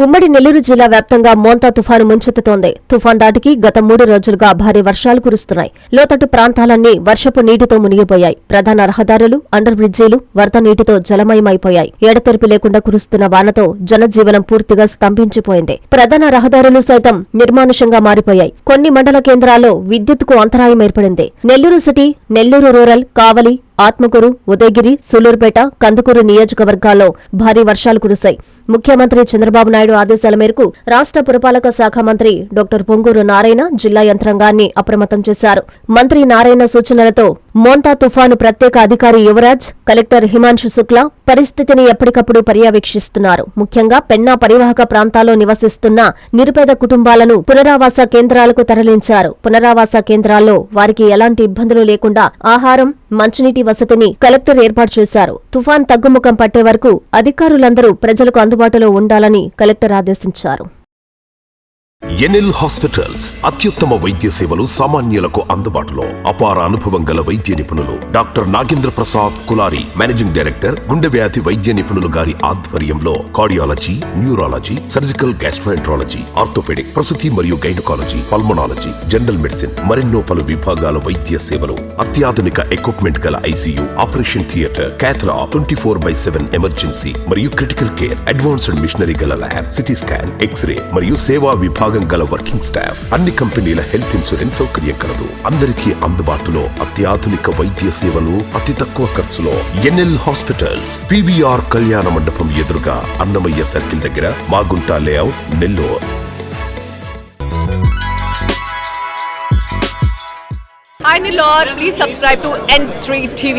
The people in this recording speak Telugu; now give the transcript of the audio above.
ఉమ్మడి నెల్లూరు జిల్లా వ్యాప్తంగా మోంతా తుఫాను ముంచెత్తుతోంది. తుఫాన్ దాటికి గత 3 రోజులుగా భారీ వర్షాలు కురుస్తున్నాయి. లోతట్టు ప్రాంతాలన్నీ వర్షపు నీటితో మునిగిపోయాయి. ప్రధాన రహదారులు, అండర్ బ్రిడ్జీలు వరద నీటితో జలమయమైపోయాయి. ఎడతెరిపి లేకుండా కురుస్తున్న వానతో జనజీవనం పూర్తిగా స్తంభించిపోయింది. ప్రధాన రహదారులు సైతం నిర్మానుషంగా మారిపోయాయి. కొన్ని మండల కేంద్రాల్లో విద్యుత్తుకు అంతరాయం ఏర్పడింది. నెల్లూరు సిటీ, నెల్లూరు రూరల్, కావలి, ఆత్మకూరు, ఉదయగిరి, సూలూరుపేట, కందుకూరు నియోజకవర్గాల్లో భారీ వర్షాలు కురిశాయి. ముఖ్యమంత్రి చంద్రబాబు నాయుడు ఆదేశాల మేరకు రాష్ట్ర పురపాలక శాఖ మంత్రి డాక్టర్ పొంగూరు నారాయణ జిల్లా యంత్రాంగాన్ని అప్రమత్తం చేశారు. మంత్రి నారాయణ సూచనలతో మోంతా తుఫాను ప్రత్యేక అధికారి యువరాజ్, కలెక్టర్ హిమాంశు శుక్లా పరిస్థితిని ఎప్పటికప్పుడు పర్యవేక్షిస్తున్నారు. ముఖ్యంగా పెన్నా పరివాహక ప్రాంతాల్లో నివసిస్తున్న నిరుపేద కుటుంబాలను పునరావాస కేంద్రాలకు తరలించారు. పునరావాస కేంద్రాల్లో వారికి ఎలాంటి ఇబ్బందులు లేకుండా ఆహారం, మంచినీటి వసతిని కలెక్టర్ ఏర్పాటు చేశారు. తుఫాన్ తగ్గుముఖం పట్టే వరకు అధికారులందరూ ప్రజలకు అందుబాటులో ఉండాలని కలెక్టర్ ఆదేశించారు. ఎన్ఎల్ హాస్పిటల్స్ అత్యుత్తమ వైద్య సేవలు సామాన్యులకు అందుబాటులో. అపార అనుభవం గల వైద్య నిపుణులు doctor Nagendra Prasad Kulari, managing director, గుండె వ్యాధి వైద్య నిపుణులు గారి ఆధ్వర్యంలో cardiology, neurology, surgical gastroenterology, orthopaedic, ప్రసూతి మరియు గైనకాలజీ, పల్మనాలజీ, జనరల్ మెడిసిన్ మరెన్నో పలు విభాగాల వైద్య సేవలు. అత్యాధునిక ఎక్విప్మెంట్ గల ICU, operation theatre, cath lab, 24/7 emergency మరియు క్రిటికల్ కేర్, అడ్వాన్స్డ్ మిషనరీ గల ల్యాబ్, సిటీ స్కాన్, ఎక్స్రే మరియు సేవా విభాగం గల వర్కింగ్ స్టాఫ్. అన్ని కంపెనీల హెల్త్ ఇన్సూరెన్స్ సౌకర్యం కలదు. అందరికీ అందుబాటులో అత్యాధునిక వైద్య సేవలు అతి తక్కువ ఖర్చులో. ఎన్ఎల్ హాస్పిటల్స్, పివిఆర్ కళ్యాణ మండపం ఎదురుగా, అన్నమయ్య సర్కిల్ దగ్గర, Magunta layout, Nellore. Hi Nellore, please subscribe to N3 TV.